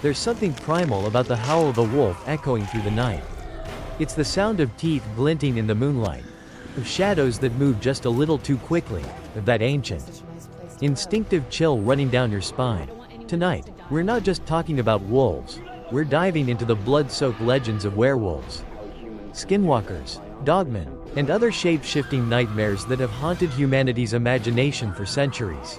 There's something primal about the howl of a wolf echoing through the night. It's the sound of teeth glinting in the moonlight, of shadows that move just a little too quickly, of that ancient, instinctive chill running down your spine. Tonight, we're not just talking about wolves, we're diving into the blood-soaked legends of werewolves, skinwalkers, dogmen, and other shape-shifting nightmares that have haunted humanity's imagination for centuries.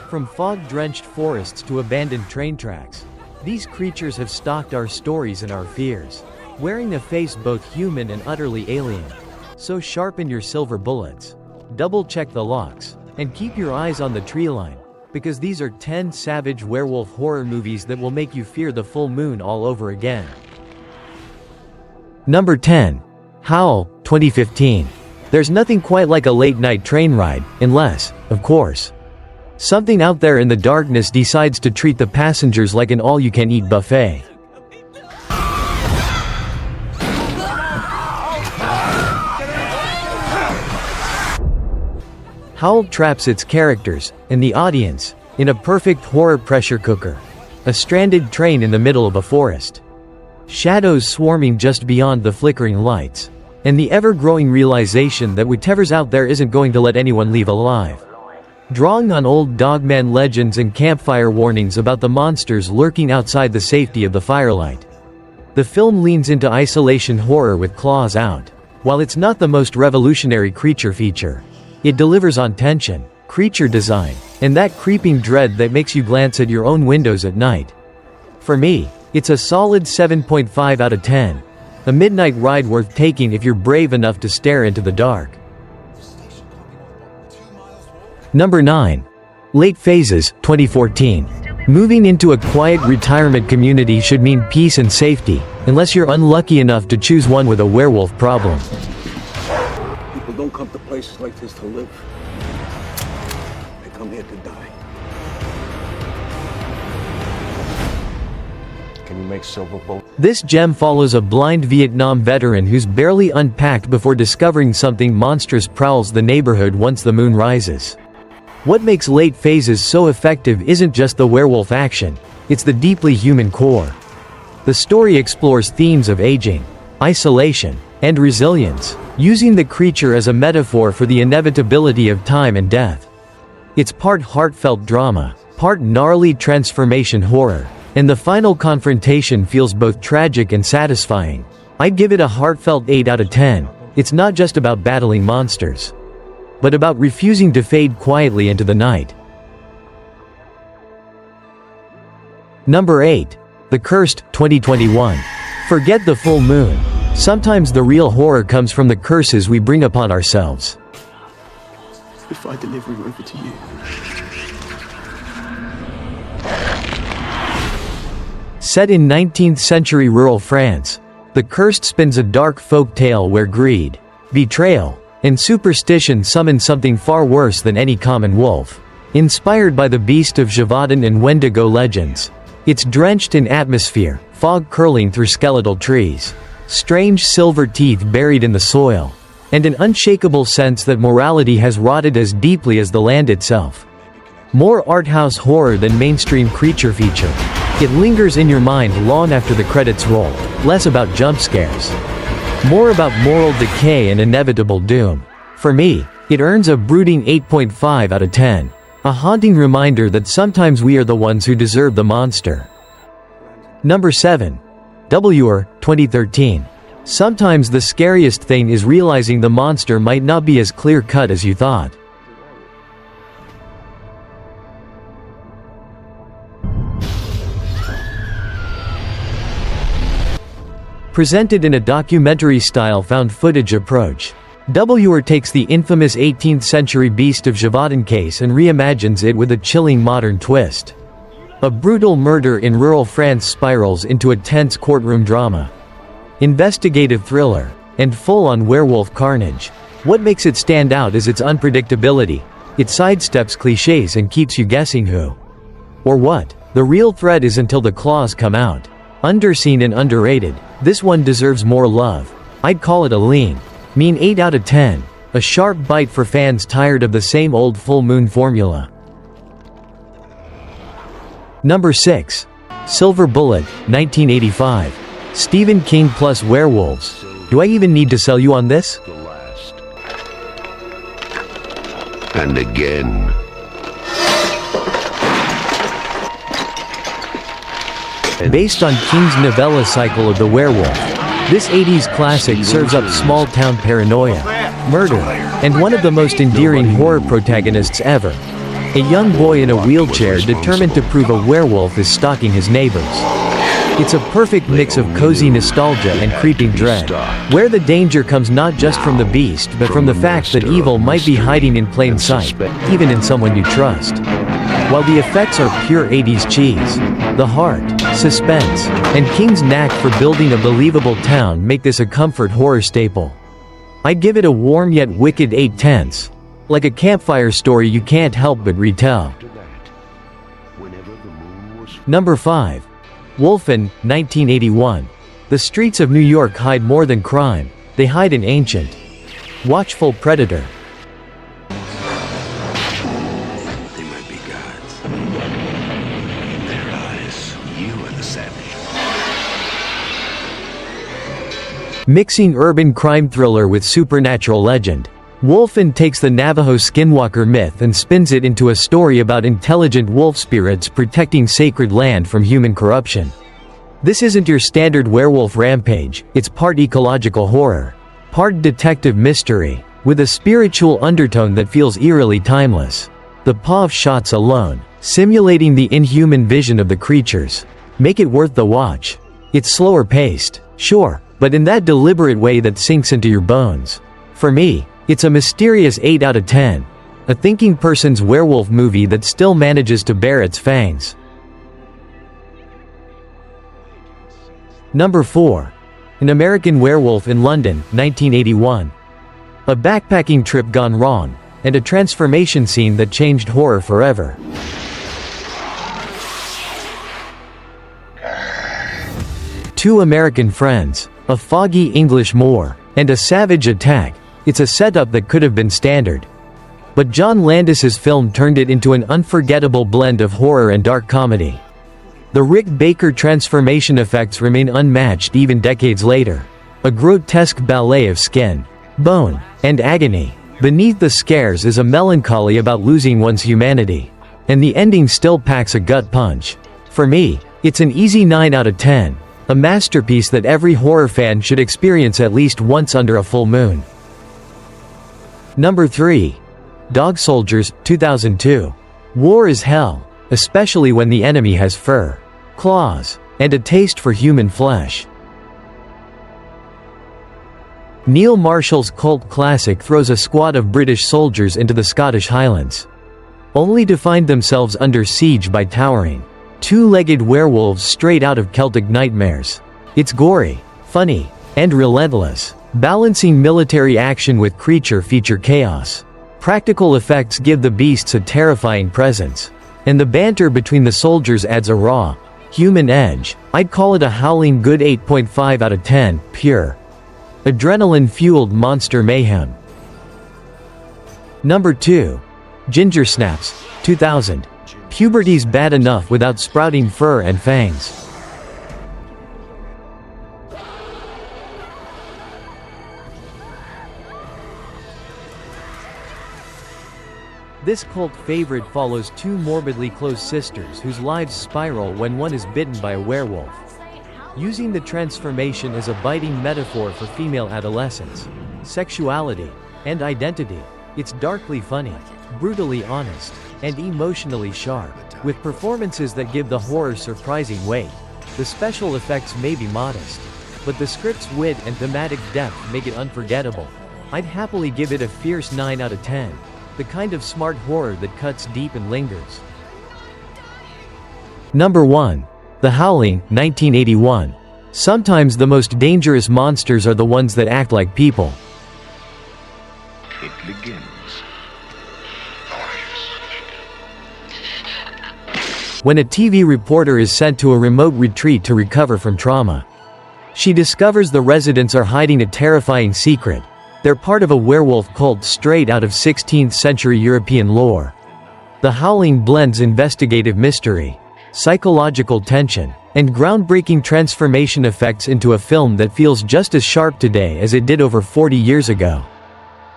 From fog-drenched forests to abandoned train tracks, these creatures have stalked our stories and our fears, wearing a face both human and utterly alien. So sharpen your silver bullets, double-check the locks, and keep your eyes on the tree line, because these are 10 savage werewolf horror movies that will make you fear the full moon all over again. Number 10. Howl, 2015. There's nothing quite like a late-night train ride, unless, of course, something out there in the darkness decides to treat the passengers like an all-you-can-eat buffet. Howl traps its characters, and the audience, in a perfect horror pressure cooker. A stranded train in the middle of a forest. Shadows swarming just beyond the flickering lights. And the ever-growing realization that whatever's out there isn't going to let anyone leave alive. Drawing on old dogman legends and campfire warnings about the monsters lurking outside the safety of the firelight. The film leans into isolation horror with claws out. While it's not the most revolutionary creature feature, it delivers on tension, creature design, and that creeping dread that makes you glance at your own windows at night. For me, it's a solid 7.5 out of 10. A midnight ride worth taking if you're brave enough to stare into the dark. Number 9. Late Phases, 2014. Moving into a quiet retirement community should mean peace and safety, unless you're unlucky enough to choose one with a werewolf problem. People don't come to places like this to live. They come here to die. Can you make silver boat? This gem follows a blind Vietnam veteran who's barely unpacked before discovering something monstrous prowls the neighborhood once the moon rises. What makes Late Phases so effective isn't just the werewolf action, it's the deeply human core. The story explores themes of aging, isolation, and resilience, using the creature as a metaphor for the inevitability of time and death. It's part heartfelt drama, part gnarly transformation horror, and the final confrontation feels both tragic and satisfying. I'd give it a heartfelt 8 out of 10. It's not just about battling monsters, but about refusing to fade quietly into the night. Number 8. The Cursed, 2021. Forget the full moon. Sometimes the real horror comes from the curses we bring upon ourselves. If I deliver him over to you. Set in 19th century rural France, The Cursed spins a dark folk tale where greed, betrayal, and superstition summon something far worse than any common wolf. Inspired by the beast of Gévaudan and Wendigo legends, it's drenched in atmosphere, fog curling through skeletal trees, strange silver teeth buried in the soil, and an unshakable sense that morality has rotted as deeply as the land itself. More arthouse horror than mainstream creature feature. It lingers in your mind long after the credits roll, less about jump scares, more about moral decay and inevitable doom. For me, it earns a brooding 8.5 out of 10. A haunting reminder that sometimes we are the ones who deserve the monster. Number 7. WR, 2013. Sometimes the scariest thing is realizing the monster might not be as clear-cut as you thought. Presented in a documentary-style found-footage approach, WR takes the infamous 18th-century Beast of Gévaudan case and reimagines it with a chilling modern twist. A brutal murder in rural France spirals into a tense courtroom drama, investigative thriller, and full-on werewolf carnage. What makes it stand out is its unpredictability. It sidesteps cliches and keeps you guessing who or what the real threat is until the claws come out. Underseen and underrated, this one deserves more love. I'd call it a lean, mean 8 out of 10. A sharp bite for fans tired of the same old full moon formula. Number 6. Silver Bullet, 1985. Stephen King plus werewolves. Do I even need to sell you on this? The last. And again. Based on King's novella cycle of The Werewolf, this 80s classic serves up small-town paranoia, murder, and one of the most endearing horror protagonists ever. A young boy in a wheelchair determined to prove a werewolf is stalking his neighbors. It's a perfect mix of cozy nostalgia and creeping dread, where the danger comes not just from the beast but from the fact that evil might be hiding in plain sight, even in someone you trust. While the effects are pure 80s cheese, the heart, suspense, and King's knack for building a believable town make this a comfort horror staple. I'd give it a warm yet wicked 8/10. Like a campfire story you can't help but retell. Number 5. Wolfen, 1981. The streets of New York hide more than crime, they hide an ancient, watchful predator. They might be gods. In their eyes, you are the savage. Mixing urban crime thriller with supernatural legend, Wolfen takes the Navajo skinwalker myth and spins it into a story about intelligent wolf spirits protecting sacred land from human corruption. This isn't your standard werewolf rampage, it's part ecological horror, part detective mystery, with a spiritual undertone that feels eerily timeless. The POV shots alone, simulating the inhuman vision of the creatures, make it worth the watch. It's slower paced, sure, but in that deliberate way that sinks into your bones. For me, it's a mysterious 8 out of 10. A thinking person's werewolf movie that still manages to bare its fangs. Number 4. An American Werewolf in London, 1981. A backpacking trip gone wrong, and a transformation scene that changed horror forever. Two American friends, a foggy English moor, and a savage attack. It's a setup that could have been standard. But John Landis's film turned it into an unforgettable blend of horror and dark comedy. The Rick Baker transformation effects remain unmatched even decades later. A grotesque ballet of skin, bone, and agony. Beneath the scares is a melancholy about losing one's humanity. And the ending still packs a gut punch. For me, it's an easy 9 out of 10. A masterpiece that every horror fan should experience at least once under a full moon. Number 3. Dog Soldiers, 2002. War is hell, especially when the enemy has fur, claws, and a taste for human flesh. Neil Marshall's cult classic throws a squad of British soldiers into the Scottish Highlands, only to find themselves under siege by towering, two-legged werewolves straight out of Celtic nightmares. It's gory, funny, and relentless, balancing military action with creature feature chaos. Practical effects give the beasts a terrifying presence, and the banter between the soldiers adds a raw, human edge. I'd call it a howling good 8.5 out of 10, pure, adrenaline-fueled monster mayhem. Number 2. Ginger Snaps, 2000. Puberty's bad enough without sprouting fur and fangs. This cult favorite follows two morbidly close sisters whose lives spiral when one is bitten by a werewolf. Using the transformation as a biting metaphor for female adolescence, sexuality, and identity, it's darkly funny, brutally honest, and emotionally sharp, with performances that give the horror surprising weight. The special effects may be modest, but the script's wit and thematic depth make it unforgettable. I'd happily give it a fierce 9 out of 10. The kind of smart horror that cuts deep and lingers. Number 1. The Howling, 1981. Sometimes the most dangerous monsters are the ones that act like people. It begins. When a TV reporter is sent to a remote retreat to recover from trauma, she discovers the residents are hiding a terrifying secret. They're part of a werewolf cult straight out of 16th century European lore. The Howling blends investigative mystery, psychological tension, and groundbreaking transformation effects into a film that feels just as sharp today as it did over 40 years ago.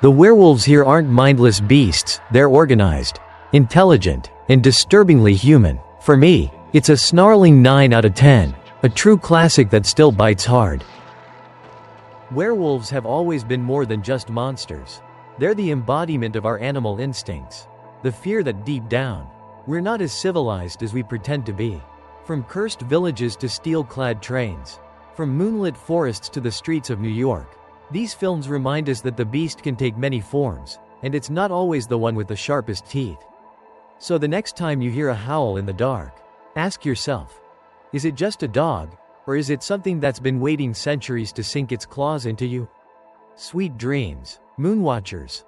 The werewolves here aren't mindless beasts, they're organized, intelligent, and disturbingly human. For me, it's a snarling 9 out of 10, a true classic that still bites hard. Werewolves have always been more than just monsters. They're the embodiment of our animal instincts. The fear that deep down, we're not as civilized as we pretend to be. From cursed villages to steel-clad trains, from moonlit forests to the streets of New York, these films remind us that the beast can take many forms, and it's not always the one with the sharpest teeth. So the next time you hear a howl in the dark, ask yourself, is it just a dog, or is it something that's been waiting centuries to sink its claws into you? Sweet dreams, Moonwatchers.